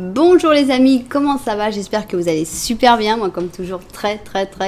Bonjour les amis, comment ça va? J'espère que vous allez super bien. Moi comme toujours très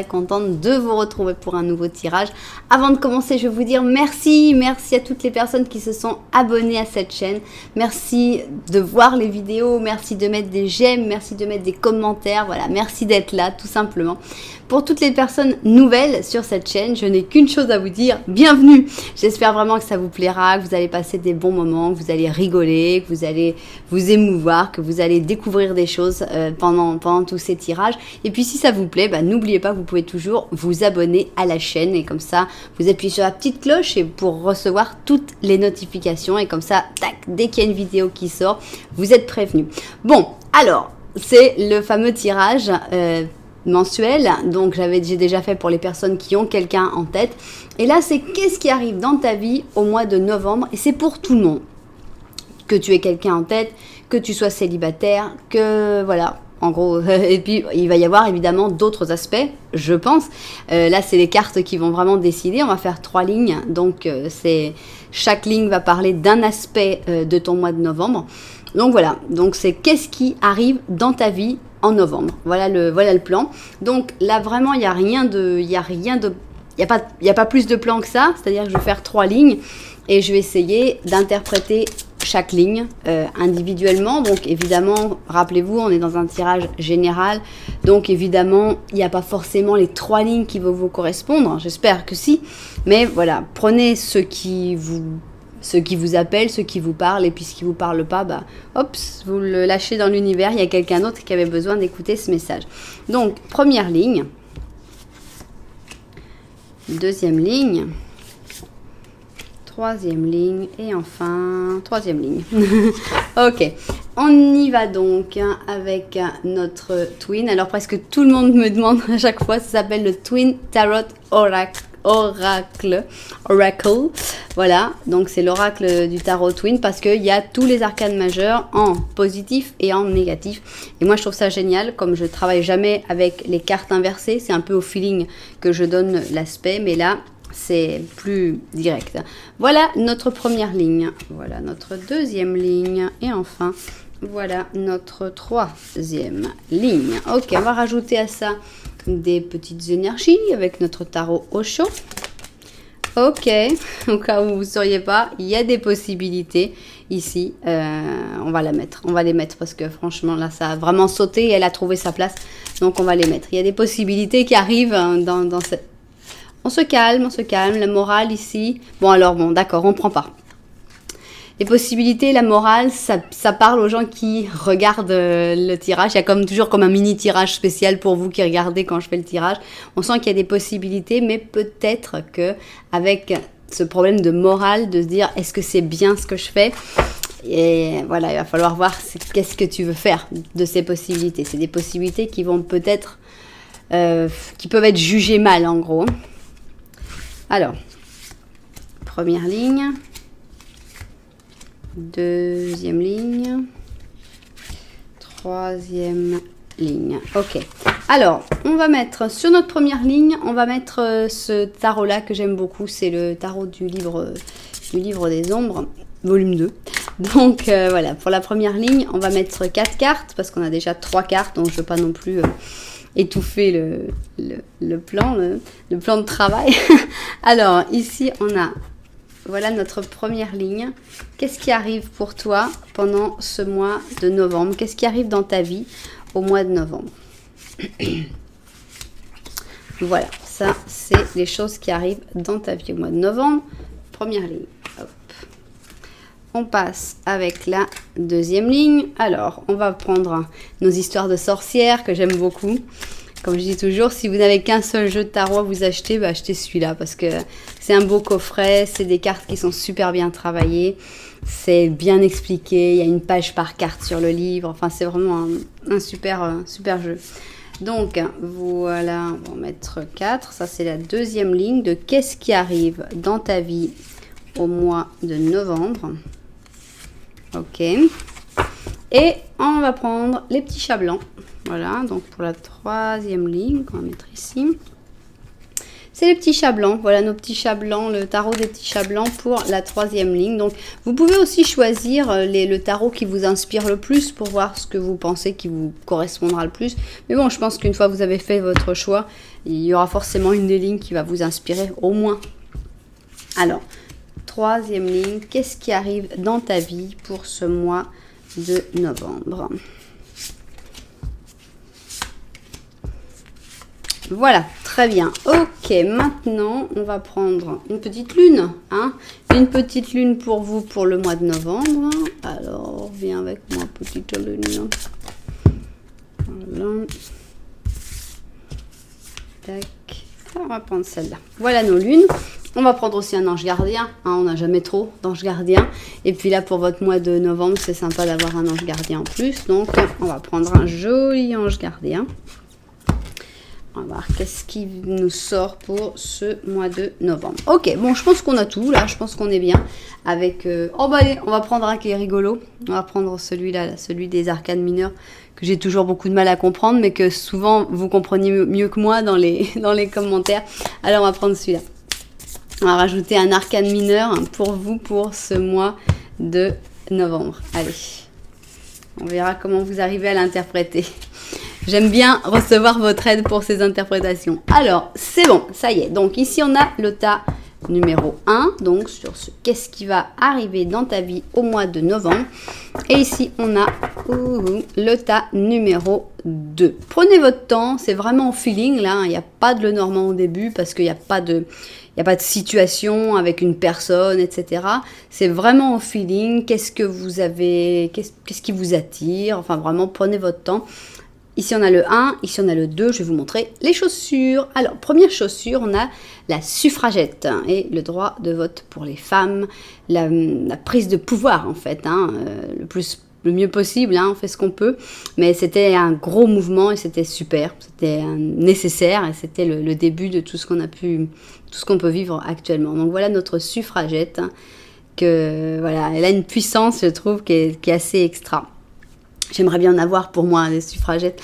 contente de vous retrouver pour un nouveau tirage. Avant de commencer, je vais vous dire merci à toutes les personnes qui se sont abonnées à cette chaîne. Merci de voir les vidéos, merci de mettre des j'aime, merci de mettre des commentaires. Voilà, merci d'être là tout simplement. Pour toutes les personnes nouvelles sur cette chaîne, je n'ai qu'une chose à vous dire, bienvenue. J'espère vraiment que ça vous plaira, que vous allez passer des bons moments, que vous allez rigoler, que vous allez vous émouvoir, que vous allez découvrir des choses pendant tous ces tirages. Et puis si ça vous plaît, n'oubliez pas que vous pouvez toujours vous abonner à la chaîne et comme ça, vous appuyez sur la petite cloche et pour recevoir toutes les notifications et comme ça, tac, dès qu'il y a une vidéo qui sort, vous êtes prévenus. Bon, alors, c'est le fameux tirage mensuel, donc j'ai déjà fait pour les personnes qui ont quelqu'un en tête. Et là, c'est qu'est-ce qui arrive dans ta vie au mois de novembre et c'est pour tout le monde. Que tu aies quelqu'un en tête, que tu sois célibataire, que voilà, en gros. Et puis, il va y avoir évidemment d'autres aspects, je pense. Là, c'est les cartes qui vont vraiment décider. On va faire 3 lignes. Donc, chaque ligne va parler d'un aspect de ton mois de novembre. Donc, voilà. Donc, c'est qu'est-ce qui arrive dans ta vie en novembre. Voilà le plan. Donc, là, vraiment, il n'y a pas plus de plan que ça. C'est-à-dire que je vais faire 3 lignes et je vais essayer d'interpréter chaque ligne individuellement. Donc évidemment, rappelez-vous, on est dans un tirage général. Donc évidemment, il n'y a pas forcément les 3 lignes qui vont vous correspondre. J'espère que si. Mais voilà, prenez ce qui vous appelle, ce qui vous parle. Et puis ce qui ne vous parle pas, hop, vous le lâchez dans l'univers. Il y a quelqu'un d'autre qui avait besoin d'écouter ce message. Donc, première ligne. Deuxième ligne. Troisième ligne et enfin troisième ligne. Ok, on y va donc avec notre twin. Alors presque tout le monde me demande à chaque fois, ça s'appelle le Twin Tarot Oracle. Voilà, donc c'est l'oracle du tarot twin parce qu'il y a tous les arcanes majeurs en positif et en négatif. Et moi je trouve ça génial, comme je travaille jamais avec les cartes inversées, c'est un peu au feeling que je donne l'aspect, mais là c'est plus direct. Voilà notre première ligne. Voilà notre deuxième ligne. Et enfin, voilà notre troisième ligne. Ok, on va rajouter à ça des petites énergies avec notre tarot Osho. Ok, au cas où vous ne sauriez pas, il y a des possibilités ici. On va les mettre parce que franchement, là, ça a vraiment sauté et elle a trouvé sa place. Donc, on va les mettre. Il y a des possibilités qui arrivent dans cette... On se calme, la morale ici. Bon, d'accord, on prend pas. Les possibilités, la morale, ça parle aux gens qui regardent le tirage. Il y a toujours comme un mini tirage spécial pour vous qui regardez quand je fais le tirage. On sent qu'il y a des possibilités, mais peut-être que avec ce problème de morale, de se dire est-ce que c'est bien ce que je fais? Et voilà, il va falloir voir qu'est-ce que tu veux faire de ces possibilités. C'est des possibilités qui vont peut-être, qui peuvent être jugées mal en gros. Alors, première ligne, deuxième ligne, troisième ligne. Ok. Alors, on va mettre sur notre première ligne, on va mettre ce tarot-là que j'aime beaucoup. C'est le tarot du livre des ombres, volume 2. Donc, voilà, pour la première ligne, on va mettre 4 cartes parce qu'on a déjà 3 cartes, donc je ne veux pas non plus... étouffer le plan de travail. Alors, ici, on a, voilà notre première ligne. Qu'est-ce qui arrive pour toi pendant ce mois de novembre? Qu'est-ce qui arrive dans ta vie au mois de novembre? Voilà, ça, c'est les choses qui arrivent dans ta vie au mois de novembre. Première ligne. Hop. On passe avec la deuxième ligne. Alors, on va prendre nos histoires de sorcières que j'aime beaucoup. Comme je dis toujours, si vous n'avez qu'un seul jeu de tarot à vous acheter, achetez celui-là parce que c'est un beau coffret. C'est des cartes qui sont super bien travaillées. C'est bien expliqué. Il y a une page par carte sur le livre. Enfin, c'est vraiment un super jeu. Donc, voilà, on va mettre 4. Ça, c'est la deuxième ligne de qu'est-ce qui arrive dans ta vie au mois de novembre. Ok. Et on va prendre les petits chats blancs. Voilà, donc pour la troisième ligne qu'on va mettre ici. c'est les petits chats blancs. Voilà nos petits chats blancs, le tarot des petits chats blancs pour la 3e ligne. Donc, vous pouvez aussi choisir le tarot qui vous inspire le plus pour voir ce que vous pensez qui vous correspondra le plus. Mais bon, je pense qu'une fois que vous avez fait votre choix, il y aura forcément une des lignes qui va vous inspirer au moins. Alors, 3e ligne, qu'est-ce qui arrive dans ta vie pour ce mois de novembre? Voilà, très bien. Ok, maintenant, on va prendre une petite lune. Hein, une petite lune pour vous pour le mois de novembre. Alors, viens avec moi, petite lune. Voilà. Tac. On va prendre celle-là. Voilà nos lunes. On va prendre aussi un ange gardien. Hein, on n'a jamais trop d'ange gardien. Et puis là, pour votre mois de novembre, c'est sympa d'avoir un ange gardien en plus. Donc, on va prendre un joli ange gardien. On va voir qu'est-ce qui nous sort pour ce mois de novembre. Ok, bon, je pense qu'on a tout là. Je pense qu'on est bien avec... Oh, bah allez, on va prendre un qui est rigolo. On va prendre celui-là, là, celui des arcanes mineures, que j'ai toujours beaucoup de mal à comprendre, mais que souvent vous comprenez mieux que moi dans les commentaires. Alors, on va prendre celui-là. On va rajouter un arcane mineur pour vous pour ce mois de novembre. Allez, on verra comment vous arrivez à l'interpréter. J'aime bien recevoir votre aide pour ces interprétations. Alors, c'est bon, ça y est. Donc ici, on a le tas numéro 1. Donc, sur ce qu'est-ce qui va arriver dans ta vie au mois de novembre. Et ici, on a le tas numéro 2. Prenez votre temps, c'est vraiment au feeling. Là, il n'y a pas de Lenormand au début parce qu'il n'y a pas de... Il n'y a pas de situation avec une personne, etc. C'est vraiment au feeling. Qu'est-ce que vous avez... Qu'est-ce qui vous attire? Enfin, vraiment, prenez votre temps. Ici, on a le 1. Ici, on a le 2. Je vais vous montrer les chaussures. Alors, première chaussure, on a la suffragette et le droit de vote pour les femmes. La prise de pouvoir, en fait. Hein, le mieux possible, hein, on fait ce qu'on peut. Mais c'était un gros mouvement et c'était super. C'était nécessaire et c'était le début de tout ce qu'on a pu... tout ce qu'on peut vivre actuellement. Donc voilà notre suffragette, hein, que voilà, elle a une puissance, je trouve, qui est assez extra. J'aimerais bien en avoir pour moi, des suffragettes.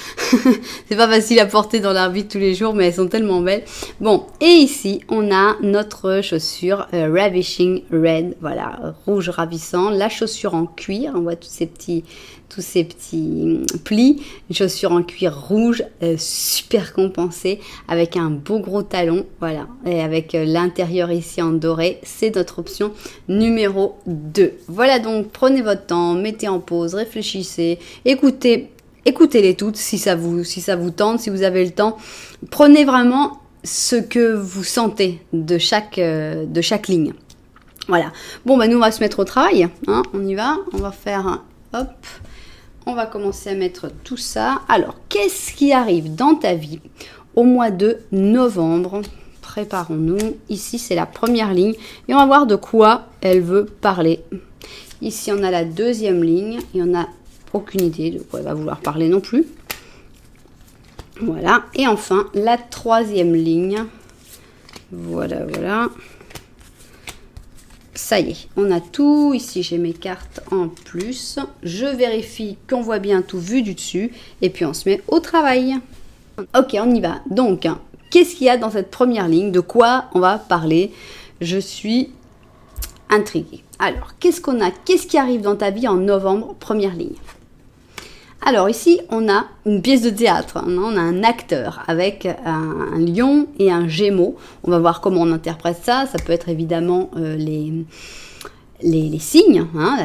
C'est pas facile à porter dans la vie de tous les jours, mais elles sont tellement belles. Bon, et ici, on a notre chaussure Ravishing Red, voilà, rouge ravissant. La chaussure en cuir, on voit tous ces petits plis. Une chaussure en cuir rouge, super compensée, avec un beau gros talon, voilà. Et avec l'intérieur ici en doré, c'est notre option numéro 2. Voilà donc, prenez votre temps, mettez en pause, réfléchissez, écoutez-les toutes si ça vous tente, si vous avez le temps. Prenez vraiment ce que vous sentez de chaque ligne. Voilà. Bon, bah nous, on va se mettre au travail. Hein, on y va. On va faire hop. On va commencer à mettre tout ça. Alors, qu'est-ce qui arrive dans ta vie au mois de novembre? Préparons-nous. Ici, c'est la première ligne. Et on va voir de quoi elle veut parler. Ici, on a la 2e ligne. Et on n'a aucune idée de quoi elle va vouloir parler non plus. Voilà. Et enfin, la 3e ligne. Voilà, voilà. Ça y est, on a tout. Ici, j'ai mes cartes en plus. Je vérifie qu'on voit bien tout vu du dessus. Et puis, on se met au travail. Ok, on y va. Donc, qu'est-ce qu'il y a dans cette première ligne? De quoi on va parler? Je suis intriguée. Alors, qu'est-ce qu'on a? Qu'est-ce qui arrive dans ta vie en novembre? Première ligne. Alors ici, on a une pièce de théâtre, hein, on a un acteur avec un lion et un gémeau. On va voir comment on interprète ça. Ça peut être évidemment les signes, hein,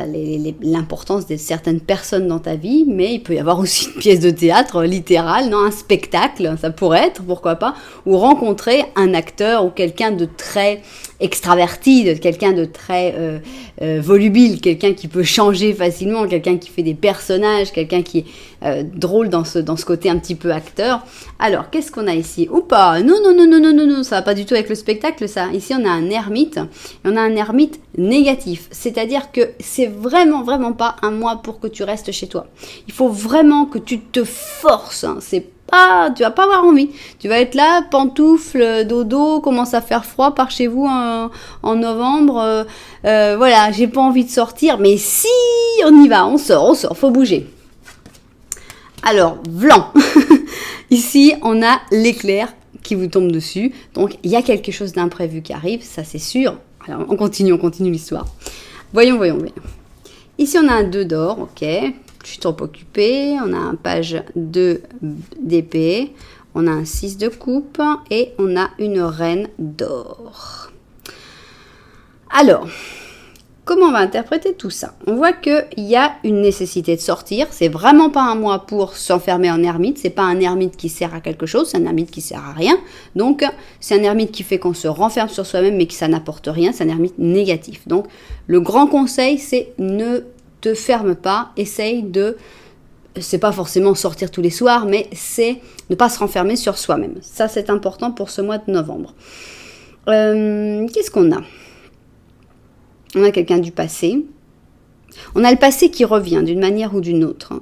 l'importance de certaines personnes dans ta vie, mais il peut y avoir aussi une pièce de théâtre littérale, non, un spectacle, ça pourrait être, pourquoi pas, ou rencontrer un acteur ou quelqu'un de très extraverti, de quelqu'un de très volubile, quelqu'un qui peut changer facilement, quelqu'un qui fait des personnages, quelqu'un qui est drôle dans ce côté un petit peu acteur. Alors, qu'est-ce qu'on a ici? Ou pas? Non, ça va pas du tout avec le spectacle, ça. Ici, on a un ermite, et on a un ermite négatif, c'est-à-dire que c'est vraiment pas un mois pour que tu restes chez toi. Il faut vraiment que tu te forces, hein. Tu vas pas avoir envie. Tu vas être là, pantoufles, dodo, commence à faire froid par chez vous en novembre. Voilà, j'ai pas envie de sortir, mais si, on y va, on sort, faut bouger. Alors, blanc. Ici, on a l'éclair qui vous tombe dessus. Donc, il y a quelque chose d'imprévu qui arrive, ça c'est sûr. Alors, on continue l'histoire. Voyons. Ici, on a un 2 d'or, ok. Je suis trop occupée. On a un page 2 d'épée. On a un 6 de coupe et on a une reine d'or. Alors, comment on va interpréter tout ça? On voit qu'il y a une nécessité de sortir. C'est vraiment pas un mois pour s'enfermer en ermite. C'est pas un ermite qui sert à quelque chose. C'est un ermite qui sert à rien. Donc, c'est un ermite qui fait qu'on se renferme sur soi-même mais que ça n'apporte rien. C'est un ermite négatif. Donc, le grand conseil, c'est ne te ferme pas. Essaye de... C'est pas forcément sortir tous les soirs, mais c'est ne pas se renfermer sur soi-même. Ça, c'est important pour ce mois de novembre. Qu'est-ce qu'on a? On a quelqu'un du passé. On a le passé qui revient d'une manière ou d'une autre.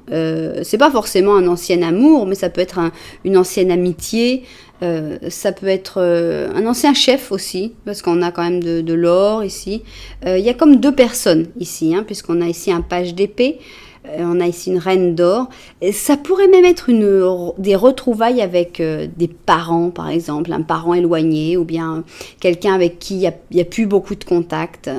C'est pas forcément un ancien amour, mais ça peut être une ancienne amitié. Ça peut être un ancien chef aussi, parce qu'on a quand même de l'or ici. Il y a comme 2 personnes ici, hein, puisqu'on a ici un page d'épée. On a ici une reine d'or. Ça pourrait même être des retrouvailles avec des parents, par exemple, un parent éloigné, ou bien quelqu'un avec qui il n'y a plus beaucoup de contact,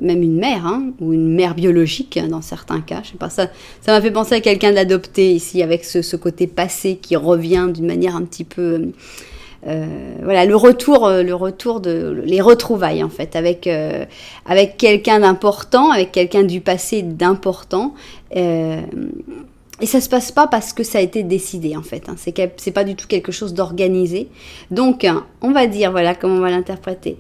même une mère, hein, ou une mère biologique dans certains cas. Je sais pas, ça m'a fait penser à quelqu'un d'adopté ici, avec ce côté passé qui revient d'une manière un petit peu... voilà, les retrouvailles en fait, avec quelqu'un d'important, avec quelqu'un du passé d'important, et ça se passe pas parce que ça a été décidé en fait, hein. C'est pas du tout quelque chose d'organisé. Donc on va dire, voilà comment on va l'interpréter.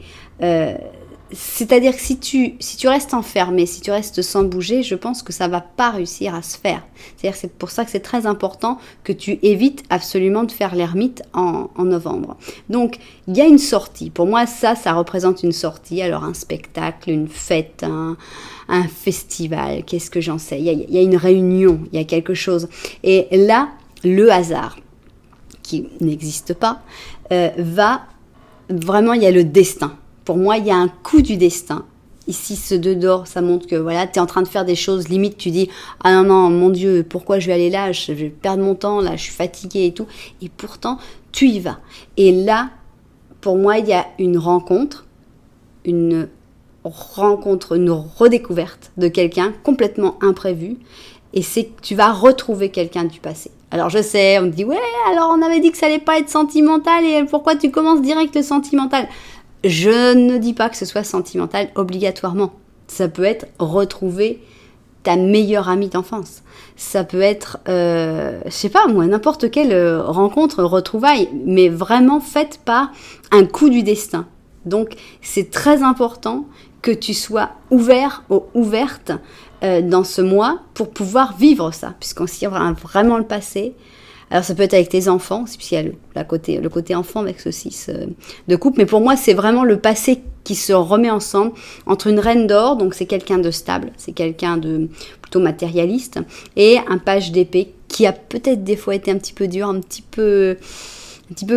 C'est-à-dire que si tu restes enfermé, si tu restes sans bouger, je pense que ça va pas réussir à se faire. C'est-à-dire c'est pour ça que c'est très important que tu évites absolument de faire l'ermite en novembre. Donc, il y a une sortie. Pour moi, ça représente une sortie. Alors, un spectacle, une fête, un festival, qu'est-ce que j'en sais. Il y a une réunion, il y a quelque chose. Et là, le hasard, qui n'existe pas, va... Vraiment, il y a le destin. Pour moi, il y a un coup du destin. Ici, ce 2 d'or, ça montre que voilà, tu es en train de faire des choses, limite tu dis « Ah non, mon Dieu, pourquoi je vais aller là? Je vais perdre mon temps, là, je suis fatiguée et tout. » Et pourtant, tu y vas. Et là, pour moi, il y a une rencontre, une redécouverte de quelqu'un complètement imprévu. Et c'est que tu vas retrouver quelqu'un du passé. Alors je sais, on me dit « Ouais, alors on avait dit que ça allait pas être sentimental et pourquoi tu commences direct le sentimental ?» Je ne dis pas que ce soit sentimental obligatoirement. Ça peut être retrouver ta meilleure amie d'enfance. Ça peut être, je sais pas moi, n'importe quelle rencontre, retrouvaille, mais vraiment faite par un coup du destin. Donc c'est très important que tu sois ouvert ou ouverte dans ce mois pour pouvoir vivre ça, puisqu'on s'y aura vraiment le passé. Alors ça peut être avec tes enfants, puisqu'il y a le côté enfant avec ce 6 de coupe, mais pour moi c'est vraiment le passé qui se remet ensemble entre une reine d'or, donc c'est quelqu'un de stable, c'est quelqu'un de plutôt matérialiste, et un page d'épée qui a peut-être des fois été un petit peu dur, un petit peu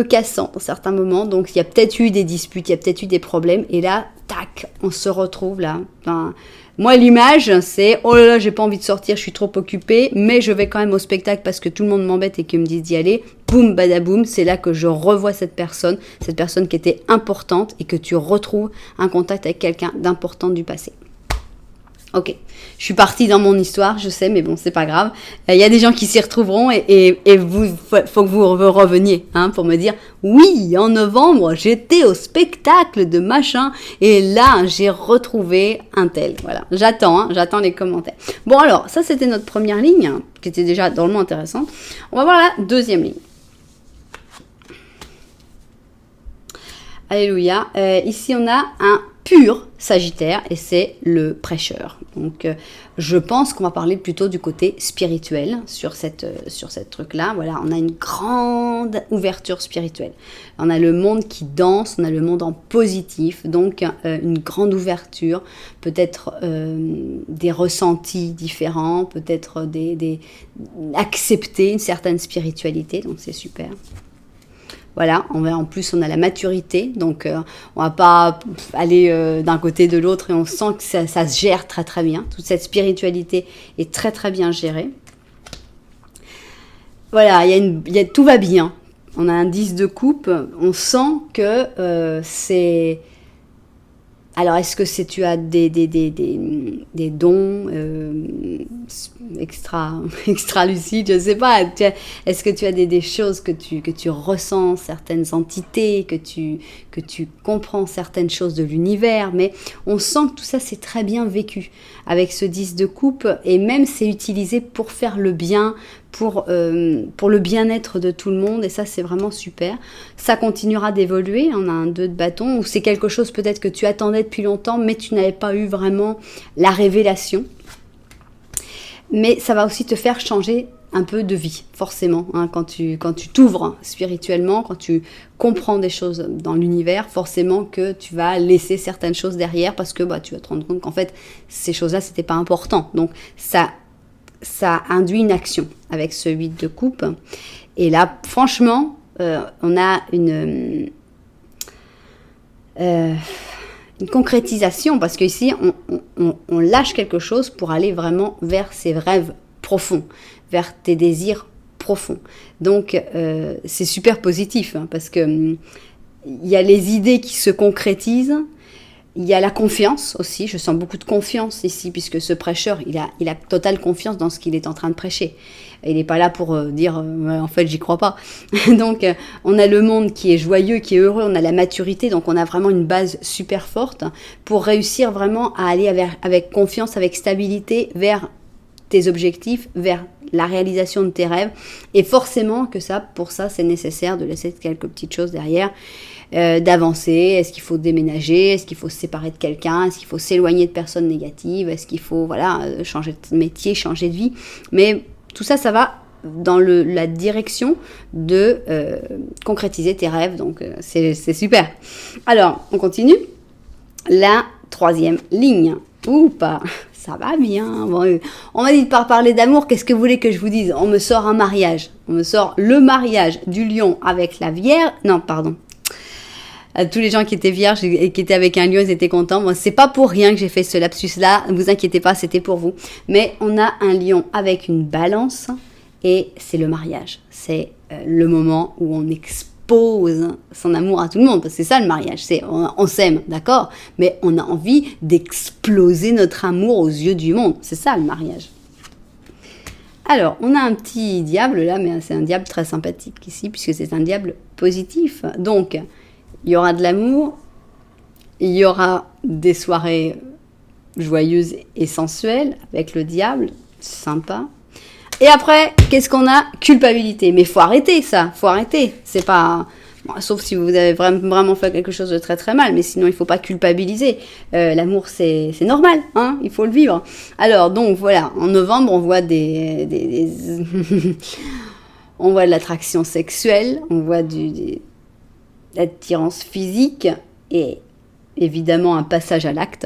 cassant dans certains moments, donc il y a peut-être eu des disputes, il y a peut-être eu des problèmes, et là, tac, on se retrouve là. Enfin, moi, l'image, c'est « Oh là là, j'ai pas envie de sortir, je suis trop occupée, mais je vais quand même au spectacle parce que tout le monde m'embête et qu'ils me disent d'y aller. » Boum, badaboum, c'est là que je revois cette personne qui était importante et que tu retrouves un contact avec quelqu'un d'important du passé. Ok, je suis partie dans mon histoire, je sais, mais bon, c'est pas grave. Il y a des gens qui s'y retrouveront et faut que vous reveniez pour me dire « Oui, en novembre, j'étais au spectacle de machin et là, j'ai retrouvé un tel. » Voilà, j'attends les commentaires. Bon alors, ça c'était notre première ligne, qui était déjà drôlement intéressante. On va voir la deuxième ligne. Alléluia. Ici, on a un pur Sagittaire et c'est le prêcheur. Donc, je pense qu'on va parler plutôt du côté spirituel sur cette truc-là. Voilà, on a une grande ouverture spirituelle. On a le monde qui danse, on a le monde en positif, donc une grande ouverture, peut-être des ressentis différents, peut-être accepter une certaine spiritualité, donc c'est super. Voilà, en plus on a la maturité, donc on va pas aller d'un côté de l'autre et on sent que ça se gère très très bien. Toute cette spiritualité est très très bien gérée. Voilà, tout va bien. on a un 10 de coupe, on sent que c'est... Alors, est-ce que tu as des dons extra lucides, je ne sais pas. Est-ce que tu as des choses que tu ressens, certaines entités, que tu comprends certaines choses de l'univers, mais on sent que tout ça, c'est très bien vécu avec ce 10 de coupe, et même c'est utilisé pour faire le bien, pour le bien-être de tout le monde, et ça c'est vraiment super. Ça continuera d'évoluer, on a un 2 de bâton, ou c'est quelque chose peut-être que tu attendais depuis longtemps, mais tu n'avais pas eu vraiment la révélation. Mais ça va aussi te faire changer un peu de vie, forcément, hein, quand tu t'ouvres spirituellement, quand tu comprends des choses dans l'univers, forcément que tu vas laisser certaines choses derrière, parce que tu vas te rendre compte qu'en fait, ces choses-là, c'était pas important. Donc, ça induit une action avec ce 8 de coupe. Et là, franchement, on a une concrétisation, parce qu'ici, on lâche quelque chose pour aller vraiment vers ses rêves profonds, vers tes désirs profonds. Donc, c'est super positif, hein, parce que il y a les idées qui se concrétisent. Il y a la confiance aussi, je sens beaucoup de confiance ici, puisque ce prêcheur, il a totale confiance dans ce qu'il est en train de prêcher. Il n'est pas là pour dire en fait j'y crois pas. Donc on a le monde qui est joyeux, qui est heureux, on a la maturité, donc on a vraiment une base super forte pour réussir vraiment à aller avec confiance, avec stabilité vers tes objectifs, vers la réalisation de tes rêves. Et forcément que pour ça, c'est nécessaire de laisser quelques petites choses derrière. D'avancer, est-ce qu'il faut déménager, est-ce qu'il faut se séparer de quelqu'un, est-ce qu'il faut s'éloigner de personnes négatives, est-ce qu'il faut changer de métier, changer de vie, mais tout ça, ça va dans la direction de concrétiser tes rêves, donc c'est super. Alors, on continue. La 3e ligne, ou pas, ça va bien. Bon, on m'a dit de pas parler d'amour, qu'est-ce que vous voulez que je vous dise? On me sort un mariage, on me sort le mariage du lion avec la Vierge, non, pardon. Tous les gens qui étaient vierges et qui étaient avec un lion, ils étaient contents. Bon, c'est pas pour rien que j'ai fait ce lapsus-là. Ne vous inquiétez pas, c'était pour vous. Mais on a un lion avec une balance et c'est le mariage. C'est le moment où on expose son amour à tout le monde. Parce que c'est ça le mariage. On s'aime, d'accord? Mais on a envie d'exploser notre amour aux yeux du monde. C'est ça le mariage. Alors, on a un petit diable là, mais c'est un diable très sympathique ici, puisque c'est un diable positif. Donc, il y aura de l'amour, il y aura des soirées joyeuses et sensuelles avec le diable, sympa. Et après, qu'est-ce qu'on a? Culpabilité. Mais faut arrêter ça, faut arrêter. C'est pas... Bon, sauf si vous avez vraiment fait quelque chose de très très mal, mais sinon il faut pas culpabiliser. L'amour c'est normal, hein, il faut le vivre. Alors donc voilà, en novembre on voit on voit de l'attraction sexuelle, on voit l'attirance physique et évidemment un passage à l'acte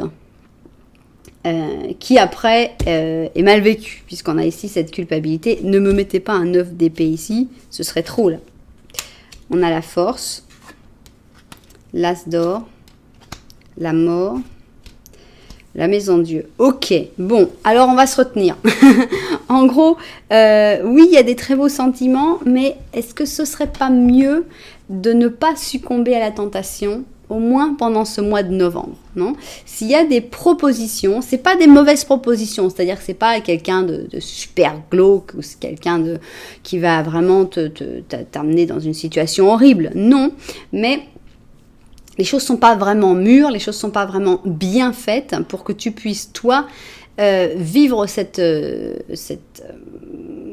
qui après est mal vécu, puisqu'on a ici cette culpabilité. Ne me mettez pas un 9 d'épée ici, ce serait trop là. On a la force, l'as d'or, la mort, la maison de Dieu. Ok, bon, alors on va se retenir. En gros, oui, il y a des très beaux sentiments, mais est-ce que ce serait pas mieux de ne pas succomber à la tentation, au moins pendant ce mois de novembre, non? S'il y a des propositions, c'est pas des mauvaises propositions, c'est-à-dire que c'est pas quelqu'un de super glauque ou c'est quelqu'un qui va vraiment t'amener dans une situation horrible, non, mais les choses sont pas vraiment mûres, les choses sont pas vraiment bien faites pour que tu puisses, toi, vivre cette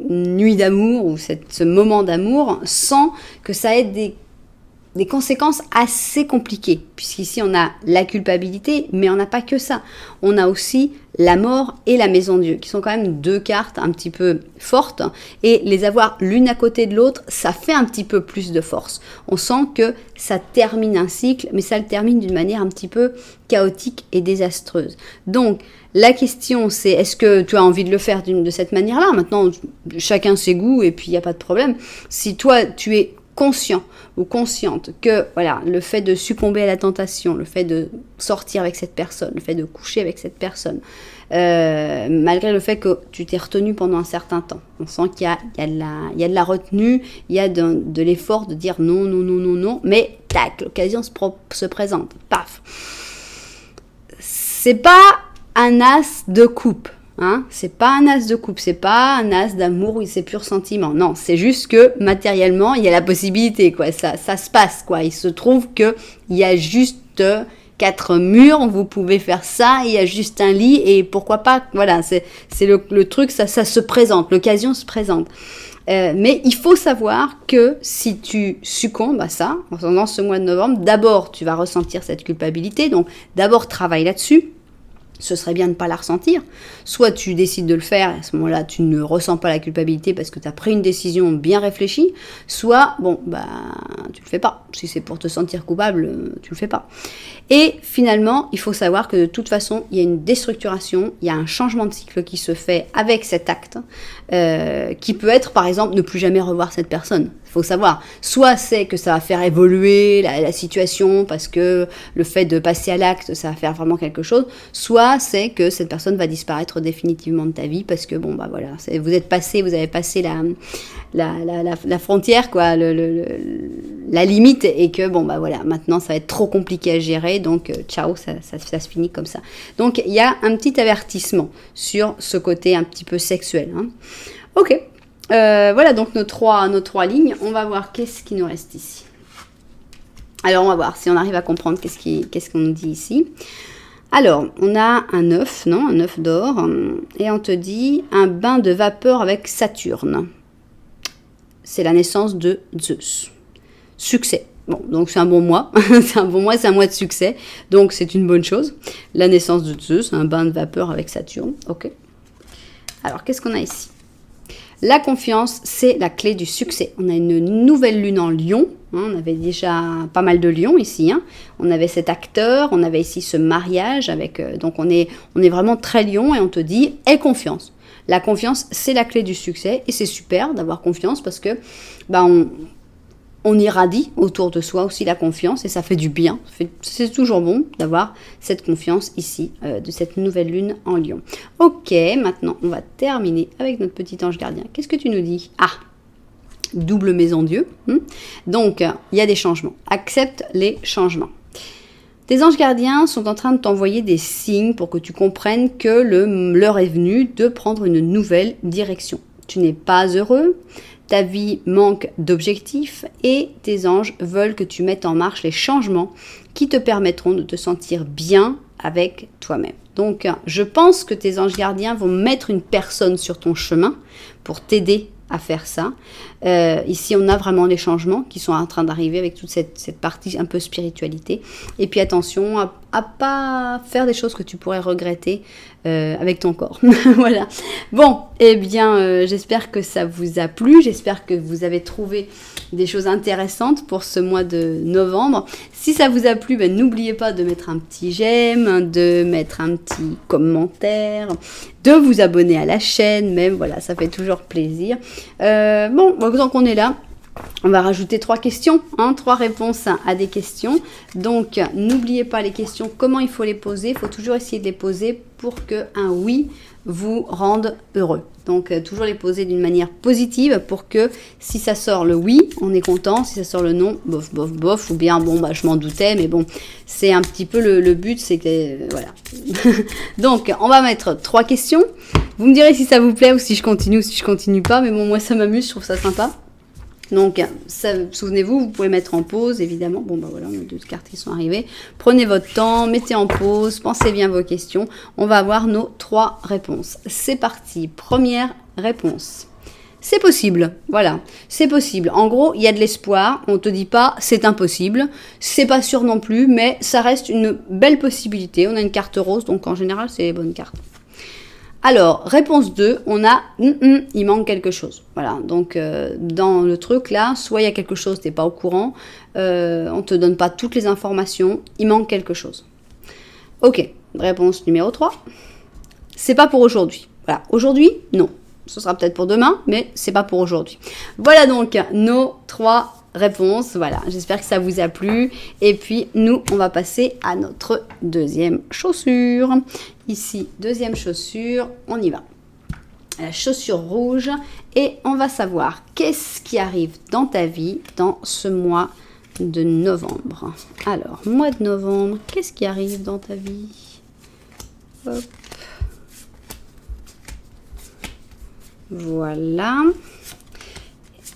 nuit d'amour ou ce moment d'amour sans que ça ait des conséquences assez compliquées, puisqu'ici on a la culpabilité, mais on n'a pas que ça. On a aussi la mort et la maison de Dieu, qui sont quand même deux cartes un petit peu fortes, et les avoir l'une à côté de l'autre, ça fait un petit peu plus de force. On sent que ça termine un cycle, mais ça le termine d'une manière un petit peu chaotique et désastreuse. Donc, la question c'est, est-ce que tu as envie de le faire de cette manière-là? Maintenant, chacun ses goûts, et puis il n'y a pas de problème. Si toi, tu es conscient ou consciente que voilà, le fait de succomber à la tentation, le fait de sortir avec cette personne, le fait de coucher avec cette personne, malgré le fait que tu t'es retenu pendant un certain temps. On sent qu'il y a de la retenue, il y a de l'effort de dire non, non, non, non, non, mais tac, l'occasion se présente, paf. C'est pas un as de coupe. Hein, c'est pas un as de coupe, c'est pas un as d'amour où c'est pur sentiment. Non, c'est juste que matériellement, il y a la possibilité, quoi. Ça se passe, quoi. Il se trouve que il y a juste 4 murs, vous pouvez faire ça, il y a juste un lit et pourquoi pas. Voilà, c'est le truc, ça se présente, l'occasion se présente. Mais il faut savoir que si tu succombes à ça, dans ce mois de novembre, d'abord tu vas ressentir cette culpabilité, donc d'abord travaille là-dessus. Ce serait bien de ne pas la ressentir. Soit tu décides de le faire, et à ce moment-là, tu ne ressens pas la culpabilité parce que tu as pris une décision bien réfléchie. Soit, bon, bah, tu le fais pas. Si c'est pour te sentir coupable, tu le fais pas. Et finalement, il faut savoir que de toute façon, il y a une déstructuration, il y a un changement de cycle qui se fait avec cet acte, qui peut être, par exemple, ne plus jamais revoir cette personne. Il faut savoir, soit c'est que ça va faire évoluer la situation parce que le fait de passer à l'acte, ça va faire vraiment quelque chose, soit c'est que cette personne va disparaître définitivement de ta vie parce que, bon, bah voilà, vous avez passé la frontière, quoi, la limite, et que, bon, bah voilà, maintenant ça va être trop compliqué à gérer, donc ciao, ça se finit comme ça. Donc il y a un petit avertissement sur ce côté un petit peu sexuel. Hein. Ok. Voilà donc nos trois lignes. On va voir qu'est-ce qui nous reste ici. Alors on va voir si on arrive à comprendre qu'est-ce qu'on nous dit ici. Alors on a un œuf d'or, et on te dit un bain de vapeur avec Saturne. C'est la naissance de Zeus. Succès. Bon, donc c'est un bon mois, c'est un mois de succès, donc c'est une bonne chose. La naissance de Zeus, un bain de vapeur avec Saturne. Ok. Alors qu'est-ce qu'on a ici ? La confiance, c'est la clé du succès. On a une nouvelle lune en Lion. Hein, on avait déjà pas mal de lions ici. Hein. On avait cet acteur, on avait ici ce mariage. Donc on est vraiment très lion et on te dit « aie confiance ». La confiance, c'est la clé du succès et c'est super d'avoir confiance parce que on irradie autour de soi aussi la confiance et ça fait du bien. C'est toujours bon d'avoir cette confiance ici, de cette nouvelle lune en Lion. Ok, maintenant on va terminer avec notre petit ange gardien. Qu'est-ce que tu nous dis ? Ah, double maison Dieu. Donc, il y a des changements. Accepte les changements. Tes anges gardiens sont en train de t'envoyer des signes pour que tu comprennes que l'heure est venue de prendre une nouvelle direction. Tu n'es pas heureux. Ta vie manque d'objectifs et tes anges veulent que tu mettes en marche les changements qui te permettront de te sentir bien avec toi-même. Donc, je pense que tes anges gardiens vont mettre une personne sur ton chemin pour t'aider à faire ça. Ici, on a vraiment les changements qui sont en train d'arriver avec toute cette partie un peu spiritualité. Et puis attention à pas faire des choses que tu pourrais regretter avec ton corps. Voilà. Bon, eh bien, j'espère que ça vous a plu. J'espère que vous avez trouvé des choses intéressantes pour ce mois de novembre. Si ça vous a plu, n'oubliez pas de mettre un petit j'aime, de mettre un petit commentaire, de vous abonner à la chaîne même. Voilà, ça fait toujours plaisir. Bon, tant qu'on est là, on va rajouter 3 questions, 3 réponses à des questions. Donc, n'oubliez pas les questions, comment il faut les poser. Il faut toujours essayer de les poser pour qu'un oui vous rende heureux. Donc, toujours les poser d'une manière positive pour que si ça sort le oui, on est content. Si ça sort le non, bof, bof, bof. Ou bien, bon, je m'en doutais, mais bon, c'est un petit peu le but, c'est que, voilà. Donc, on va mettre 3 questions. Vous me direz si ça vous plaît ou si je continue ou si je continue pas. Mais bon, moi, ça m'amuse, je trouve ça sympa. Donc, souvenez-vous, vous pouvez mettre en pause, évidemment. Bon, voilà, on a 2 cartes qui sont arrivées. Prenez votre temps, mettez en pause, pensez bien vos questions. On va avoir nos 3 réponses. C'est parti. Première réponse. C'est possible. Voilà, c'est possible. En gros, il y a de l'espoir. On ne te dit pas c'est impossible. C'est pas sûr non plus, mais ça reste une belle possibilité. On a une carte rose, donc en général, c'est les bonnes cartes. Alors, réponse 2, on a il manque quelque chose. Voilà, donc dans le truc là, soit il y a quelque chose, tu n'es pas au courant, on ne te donne pas toutes les informations, il manque quelque chose. Ok, réponse numéro 3, c'est pas pour aujourd'hui. Voilà, aujourd'hui, non. Ce sera peut-être pour demain, mais c'est pas pour aujourd'hui. Voilà donc nos 3 réponses. Voilà, j'espère que ça vous a plu. Et puis, nous, on va passer à notre deuxième chaussure, Ici, deuxième chaussure, on y va. La chaussure rouge et on va savoir qu'est-ce qui arrive dans ta vie dans ce mois de novembre. Alors, mois de novembre, qu'est-ce qui arrive dans ta vie? Hop. Voilà.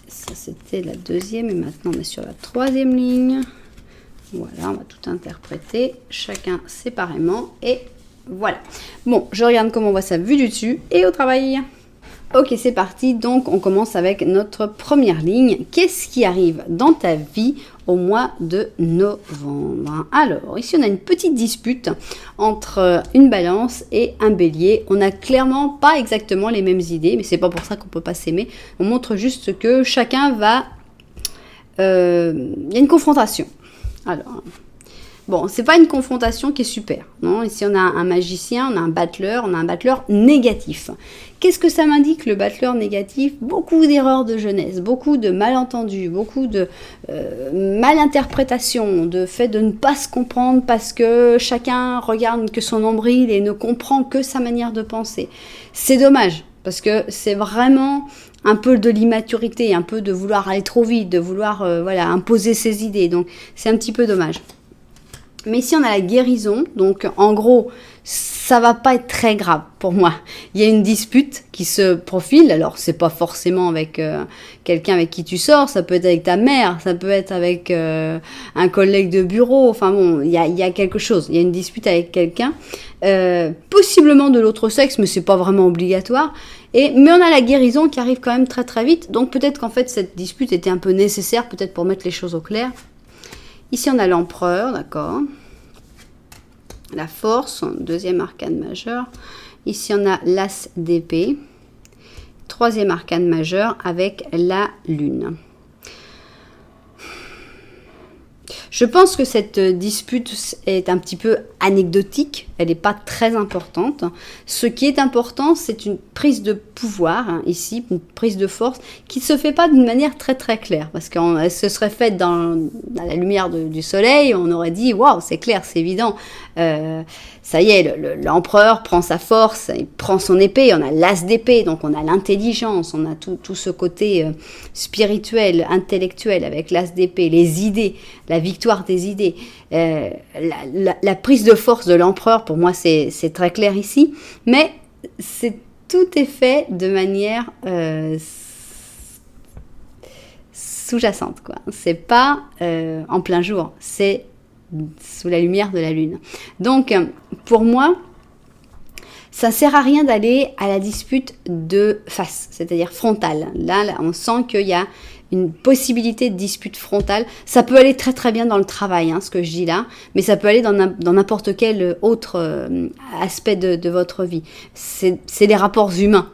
Ça, c'était la deuxième et maintenant on est sur la troisième ligne. Voilà, on va tout interpréter, chacun séparément et voilà. Bon, je regarde comment on voit ça vu du dessus et au travail. Ok, c'est parti. Donc, on commence avec notre première ligne. Qu'est-ce qui arrive dans ta vie au mois de novembre? Alors, ici, on a une petite dispute entre une balance et un bélier. On n'a clairement pas exactement les mêmes idées, mais c'est pas pour ça qu'on peut pas s'aimer. On montre juste que chacun va... Il y a une confrontation. Alors... Bon, c'est pas une confrontation qui est super, non? Ici, on a un magicien, on a un battleur négatif. Qu'est-ce que ça m'indique, le battleur négatif? Beaucoup d'erreurs de jeunesse, beaucoup de malentendus, beaucoup de malinterprétations, de fait de ne pas se comprendre parce que chacun regarde que son nombril et ne comprend que sa manière de penser. C'est dommage, parce que c'est vraiment... un peu de l'immaturité, un peu de vouloir aller trop vite, de vouloir voilà, imposer ses idées. Donc, c'est un petit peu dommage. Mais ici, on a la guérison. Donc, en gros, ça va pas être très grave pour moi. Il y a une dispute qui se profile. Alors, c'est pas forcément avec quelqu'un avec qui tu sors. Ça peut être avec ta mère. Ça peut être avec un collègue de bureau. Enfin bon, il y a quelque chose. Il y a une dispute avec quelqu'un. Possiblement de l'autre sexe, mais c'est pas vraiment obligatoire. Mais on a la guérison qui arrive quand même très très vite. Donc, peut-être qu'en fait, cette dispute était un peu nécessaire, peut-être pour mettre les choses au clair. Ici, on a l'empereur, d'accord. La force, deuxième arcane majeur. Ici, on a l'as d'épée. Troisième arcane majeur avec la lune. Je pense que cette dispute est un petit peu anecdotique, elle n'est pas très importante. Ce qui est important, c'est une prise de pouvoir, hein, ici, une prise de force, qui ne se fait pas d'une manière très très claire, parce qu'elle se serait faite à la lumière du soleil, on aurait dit, waouh, c'est clair, c'est évident. Ça y est, l'empereur prend sa force, il prend son épée, on a l'as d'épée, donc on a l'intelligence, on a tout ce côté spirituel, intellectuel avec l'as d'épée, les idées, la victoire des idées, la prise de force de l'empereur, pour moi c'est très clair ici, mais tout est fait de manière sous-jacente, quoi. C'est pas en plein jour, c'est sous la lumière de la lune. Donc, pour moi, ça ne sert à rien d'aller à la dispute de face, c'est-à-dire frontale. Là, on sent qu'il y a une possibilité de dispute frontale. Ça peut aller très très bien dans le travail, hein, ce que je dis là, mais ça peut aller dans n'importe quel autre aspect de votre vie. C'est les rapports humains.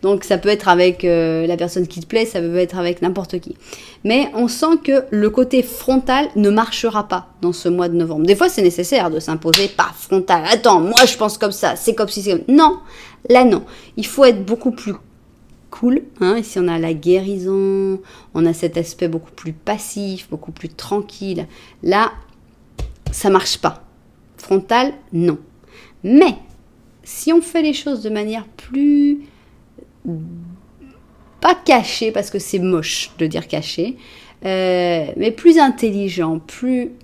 Donc ça peut être avec la personne qui te plaît, ça peut être avec n'importe qui. Mais on sent que le côté frontal ne marchera pas dans ce mois de novembre. Des fois, c'est nécessaire de s'imposer pas frontal. Attends, moi je pense comme ça, c'est comme si c'est comme... Non, là non. Il faut être beaucoup plus cool, hein. Ici on a la guérison, on a cet aspect beaucoup plus passif, beaucoup plus tranquille. Là, ça marche pas. Frontal, non. Mais, si on fait les choses de manière plus... pas cachée, parce que c'est moche de dire cachée, mais plus intelligent,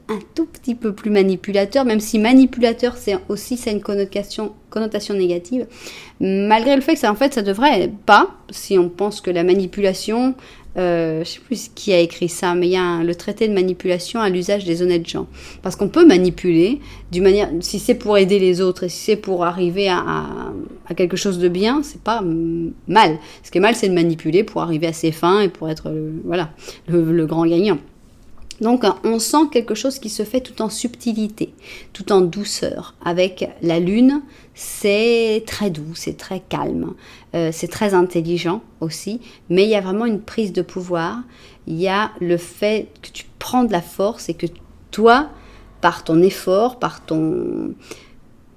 un tout petit peu plus manipulateur, même si manipulateur, ça a une connotation négative, malgré le fait que ça devrait pas, si on pense que la manipulation, je sais plus qui a écrit ça, mais il y a le traité de manipulation à l'usage des honnêtes gens. Parce qu'on peut manipuler d'une manière, si c'est pour aider les autres et si c'est pour arriver à quelque chose de bien, c'est pas mal. Ce qui est mal, c'est de manipuler pour arriver à ses fins et pour être le grand gagnant. Donc, on sent quelque chose qui se fait tout en subtilité, tout en douceur. Avec la lune, c'est très doux, c'est très calme, c'est très intelligent aussi, mais il y a vraiment une prise de pouvoir. Il y a le fait que tu prends de la force et que toi, par ton effort, par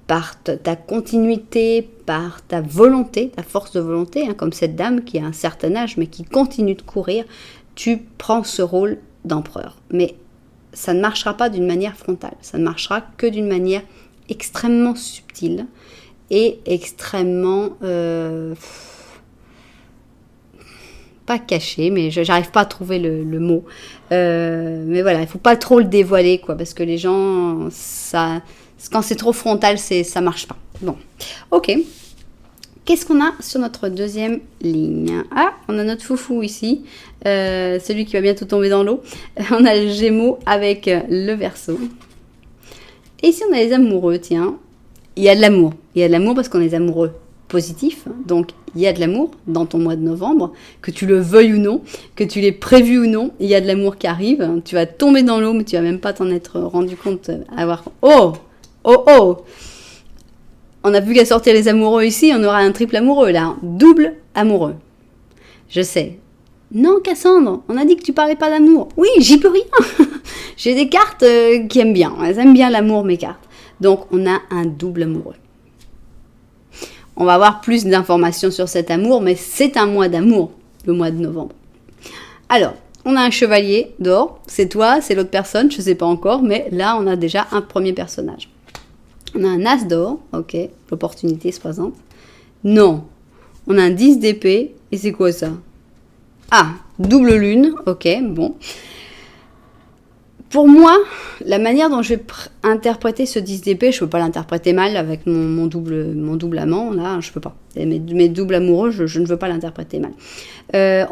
ta continuité, par ta volonté, ta force de volonté, hein, comme cette dame qui a un certain âge mais qui continue de courir, tu prends ce rôle d'empereur. Mais ça ne marchera pas d'une manière frontale, ça ne marchera que d'une manière extrêmement subtil et extrêmement... pas caché, mais j'arrive pas à trouver le mot. Mais voilà, il faut pas trop le dévoiler, quoi, parce que les gens, quand c'est trop frontal, ça marche pas. Bon, ok. Qu'est-ce qu'on a sur notre deuxième ligne? Ah, on a notre foufou ici, celui qui va bientôt tomber dans l'eau. On a le Gémeaux avec le Verseau. Et ici, on a les amoureux, tiens. Il y a de l'amour. Il y a de l'amour parce qu'on est amoureux positif. Donc, il y a de l'amour dans ton mois de novembre, que tu le veuilles ou non, que tu l'aies prévu ou non. Il y a de l'amour qui arrive. Tu vas tomber dans l'eau, mais tu vas même pas t'en être rendu compte. Oh! On n'a plus qu'à sortir les amoureux ici, on aura un triple amoureux là. Double amoureux. Je sais. Non, Cassandre, on a dit que tu parlais pas d'amour. Oui, j'y peux rien. J'ai des cartes qui aiment bien. Elles aiment bien l'amour, mes cartes. Donc, on a un double amoureux. On va avoir plus d'informations sur cet amour, mais c'est un mois d'amour, le mois de novembre. Alors, on a un chevalier d'or. C'est toi, c'est l'autre personne, je ne sais pas encore, mais là, on a déjà un premier personnage. On a un as d'or, ok, l'opportunité se présente. Non, on a un 10 d'épée, et c'est quoi ça? Ah, double lune, ok, bon. Pour moi, la manière dont je vais interpréter ce 10 d'épée, je ne peux pas l'interpréter mal avec mon double amant, là, je ne peux pas. Mes doubles amoureux, je ne veux pas l'interpréter mal.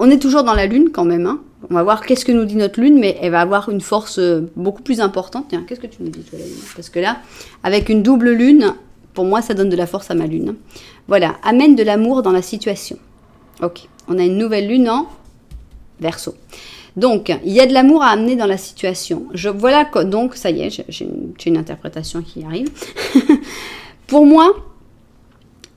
On est toujours dans la lune quand même, hein. On va voir qu'est-ce que nous dit notre lune, mais elle va avoir une force beaucoup plus importante. Tiens, qu'est-ce que tu nous dis, toi, la lune? Parce que là, avec une double lune, pour moi, ça donne de la force à ma lune. Voilà, amène de l'amour dans la situation. Ok, on a une nouvelle lune en Verseau. Donc, il y a de l'amour à amener dans la situation. Voilà, donc, ça y est, j'ai une interprétation qui arrive. Pour moi,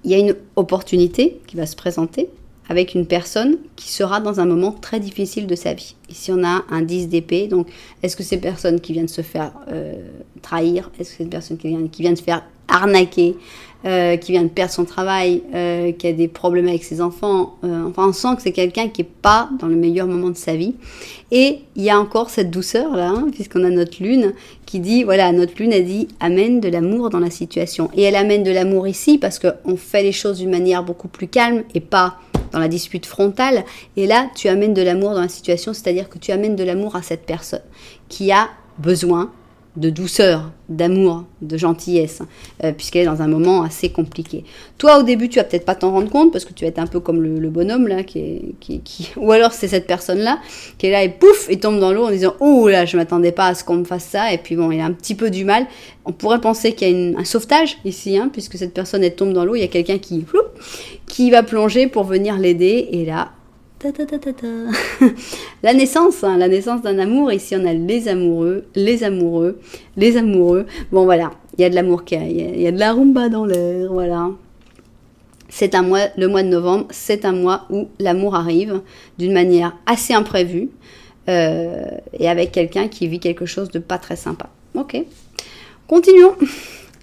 il y a une opportunité qui va se présenter avec une personne qui sera dans un moment très difficile de sa vie. Ici, on a un 10 d'épée. Donc, est-ce que c'est une personne qui vient de se faire trahir? Est-ce que c'est une personne qui vient de se faire arnaquer, qui vient de perdre son travail, qui a des problèmes avec ses enfants? Enfin, on sent que c'est quelqu'un qui n'est pas dans le meilleur moment de sa vie. Et il y a encore cette douceur là, hein, puisqu'on a notre lune qui dit, voilà, notre lune a dit, amène de l'amour dans la situation. Et elle amène de l'amour ici parce qu'on fait les choses d'une manière beaucoup plus calme et pas dans la dispute frontale. Et là, tu amènes de l'amour dans la situation, c'est-à-dire que tu amènes de l'amour à cette personne qui a besoin de douceur, d'amour, de gentillesse, puisqu'elle est dans un moment assez compliqué. Toi, au début, tu vas peut-être pas t'en rendre compte, parce que tu vas être un peu comme le bonhomme, là, ou alors c'est cette personne-là, qui est là, et pouf, il tombe dans l'eau en disant, oh là, je m'attendais pas à ce qu'on me fasse ça, et puis bon, il a un petit peu du mal. On pourrait penser qu'il y a un sauvetage ici, hein, puisque cette personne, elle tombe dans l'eau, il y a quelqu'un qui va plonger pour venir l'aider, et là, la naissance d'un amour. Ici on a les amoureux. Bon voilà, il y a de l'amour, il y a de la rumba dans l'air, voilà. C'est un mois, le mois de novembre, c'est un mois où l'amour arrive d'une manière assez imprévue et avec quelqu'un qui vit quelque chose de pas très sympa. Ok, continuons.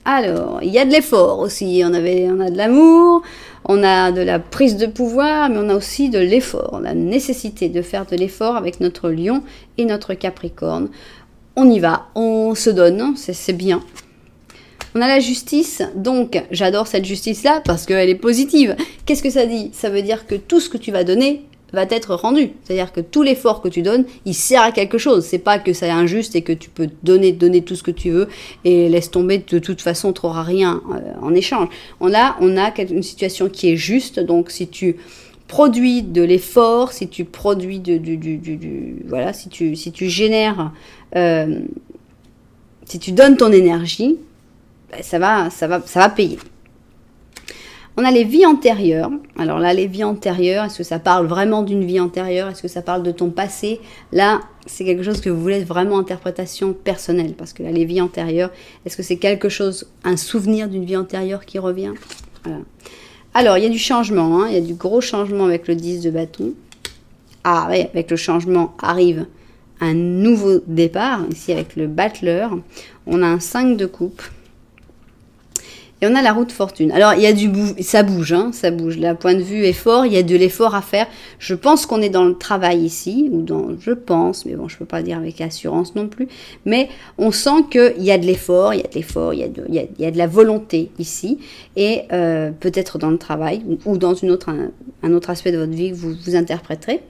Alors, il y a de l'effort aussi, on a de l'amour, on a de la prise de pouvoir, mais on a aussi de l'effort, la nécessité de faire de l'effort avec notre lion et notre capricorne. On y va, on se donne, c'est bien. On a la justice, donc j'adore cette justice-là parce qu'elle est positive. Qu'est-ce que ça dit? Ça veut dire que tout ce que tu vas donner va être rendu. C'est-à-dire que tout l'effort que tu donnes, il sert à quelque chose. C'est pas que c'est injuste et que tu peux donner tout ce que tu veux et laisse tomber, de toute façon, tu n'auras rien en échange. On a une situation qui est juste, donc si tu produis de l'effort, si tu produis voilà, si tu génères, si tu donnes ton énergie, ben ça va payer. On a les vies antérieures. Alors là, les vies antérieures, est-ce que ça parle vraiment d'une vie antérieure? Est-ce que ça parle de ton passé? Là, c'est quelque chose que vous voulez vraiment interprétation personnelle. Parce que là, les vies antérieures, est-ce que c'est quelque chose, un souvenir d'une vie antérieure qui revient? Voilà. Alors, il y a du changement. Il y a du gros changement avec le 10 de bâton. Ah oui, avec le changement arrive un nouveau départ. Ici, avec le battleur, on a un 5 de coupe. Et on a la roue de fortune. Alors, il y a ça bouge, hein, ça bouge. Le point de vue est fort, il y a de l'effort à faire. Je pense qu'on est dans le travail ici, je pense, mais bon, je peux pas dire avec assurance non plus. Mais on sent qu'il y a de l'effort, il y a de la volonté ici. Et peut-être dans le travail ou dans un autre aspect de votre vie que vous interpréterez.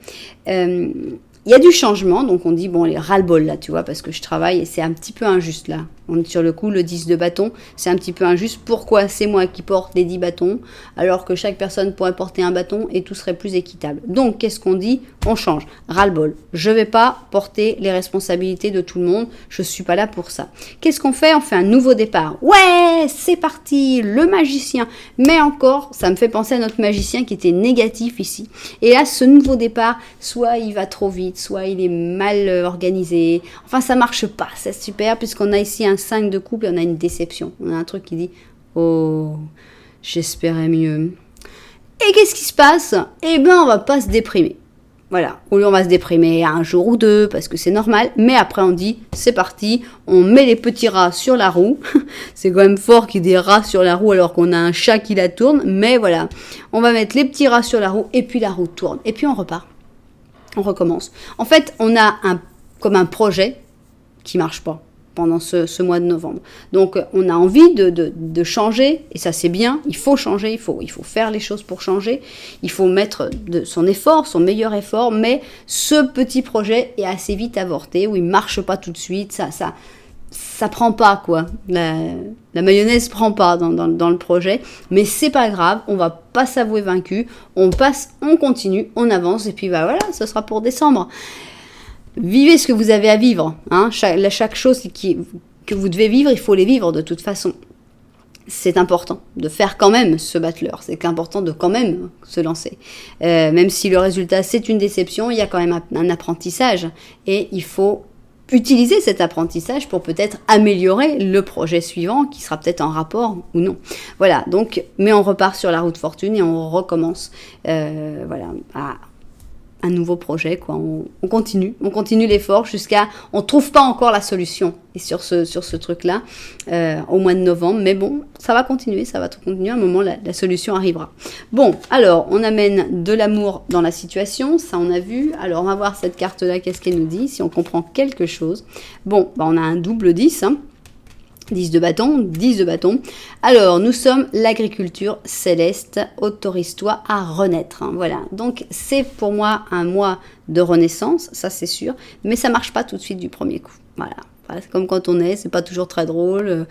Il y a du changement, donc on dit, bon, les ras-le-bol là, tu vois, parce que je travaille et c'est un petit peu injuste là. On est sur le coup, le 10 de bâton, c'est un petit peu injuste. Pourquoi c'est moi qui porte les 10 bâtons, alors que chaque personne pourrait porter un bâton et tout serait plus équitable. Donc, qu'est-ce qu'on dit? On change. Ras-le-bol. Je ne vais pas porter les responsabilités de tout le monde, je ne suis pas là pour ça. Qu'est-ce qu'on fait? On fait un nouveau départ. Ouais, c'est parti, le magicien. Mais encore, ça me fait penser à notre magicien qui était négatif ici. Et là, ce nouveau départ, soit il va trop vite, soit il est mal organisé. Enfin, ça marche pas, c'est super, puisqu'on a ici un 5 de coupe et on a une déception. On a un truc qui dit « Oh, j'espérais mieux ». Et qu'est-ce qui se passe? Eh bien, on va pas se déprimer. Voilà, au lieu on va se déprimer un jour ou deux, parce que c'est normal, mais après on dit « C'est parti, on met les petits rats sur la roue ». C'est quand même fort qu'il y ait des rats sur la roue alors qu'on a un chat qui la tourne, mais voilà. On va mettre les petits rats sur la roue et puis la roue tourne. Et puis on repart. On recommence. En fait, on a comme un projet qui marche pas pendant ce mois de novembre. Donc, on a envie de changer, et ça c'est bien, il faut changer, il faut faire les choses pour changer, il faut mettre son effort, son meilleur effort, mais ce petit projet est assez vite avorté, où il marche pas tout de suite, ça prend pas, quoi. La mayonnaise prend pas dans le projet, mais c'est pas grave, on va pas s'avouer vaincu, on passe, on continue, on avance, et puis bah voilà, ce sera pour décembre. Vivez ce que vous avez à vivre, hein. Chaque chose que vous devez vivre, il faut les vivre de toute façon. C'est important de faire quand même ce battleur, c'est important de quand même se lancer. Même si le résultat c'est une déception, il y a quand même un apprentissage, et il faut utiliser cet apprentissage pour peut-être améliorer le projet suivant qui sera peut-être en rapport ou non. Voilà, donc, mais on repart sur la roue de fortune et on recommence voilà, à un nouveau projet, quoi. On continue l'effort jusqu'à, on trouve pas encore la solution et sur ce truc-là au mois de novembre, mais bon, ça va continuer, à un moment la solution arrivera. Bon, alors on amène de l'amour dans la situation, ça on a vu. Alors on va voir cette carte-là, qu'est-ce qu'elle nous dit, si on comprend quelque chose. Bon, bah, on a un double 10, hein. 10 de bâton. Alors, nous sommes l'agriculture céleste, autorise-toi à renaître. Hein, voilà, donc c'est pour moi un mois de renaissance, ça c'est sûr, mais ça marche pas tout de suite du premier coup. Voilà. C'est comme quand on est, c'est pas toujours très drôle,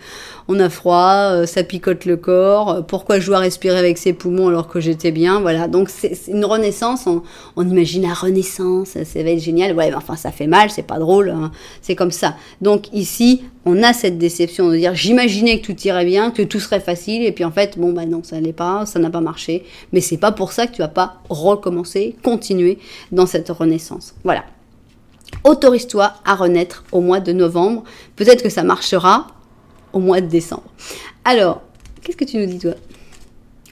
on a froid, ça picote le corps, pourquoi je dois respirer avec ses poumons alors que j'étais bien, voilà, donc c'est une renaissance, on imagine la renaissance, ça va être génial, ouais, mais enfin ça fait mal, c'est pas drôle, hein, c'est comme ça. Donc ici, on a cette déception de dire, j'imaginais que tout irait bien, que tout serait facile, et puis en fait, bon bah non, ça n'allait pas, ça n'a pas marché, mais c'est pas pour ça que tu vas pas recommencer, continuer dans cette renaissance, voilà. Autorise-toi à renaître au mois de novembre. Peut-être que ça marchera au mois de décembre. Alors, qu'est-ce que tu nous dis, toi?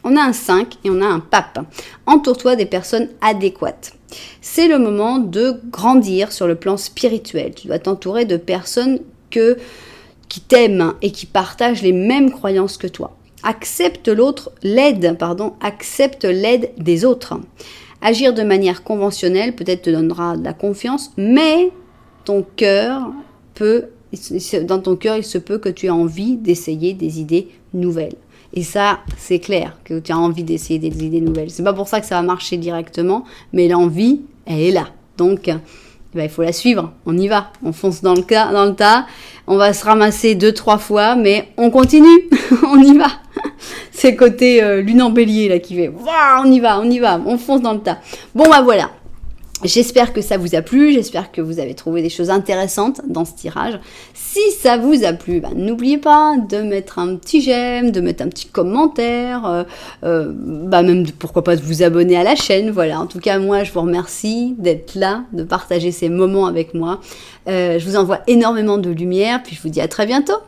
On a un 5 et on a un pape. Entoure-toi des personnes adéquates. C'est le moment de grandir sur le plan spirituel. Tu dois t'entourer de personnes qui t'aiment et qui partagent les mêmes croyances que toi. Accepte l'aide des autres. Agir de manière conventionnelle peut-être te donnera de la confiance, mais dans ton cœur, il se peut que tu aies envie d'essayer des idées nouvelles. Et ça, c'est clair que tu as envie d'essayer des idées nouvelles. C'est pas pour ça que ça va marcher directement, mais l'envie, elle est là. Donc, il faut la suivre. On y va. On fonce dans le tas. On va se ramasser 2-3 fois, mais on continue. On y va. C'est côté lune en bélier là qui fait on y va, on fonce dans le tas. Bon bah voilà. J'espère que ça vous a plu, j'espère que vous avez trouvé des choses intéressantes dans ce tirage. Si ça vous a plu, n'oubliez pas de mettre un petit j'aime, de mettre un petit commentaire, même pourquoi pas de vous abonner à la chaîne. Voilà, en tout cas moi je vous remercie d'être là, de partager ces moments avec moi. Je vous envoie énormément de lumière, puis je vous dis à très bientôt.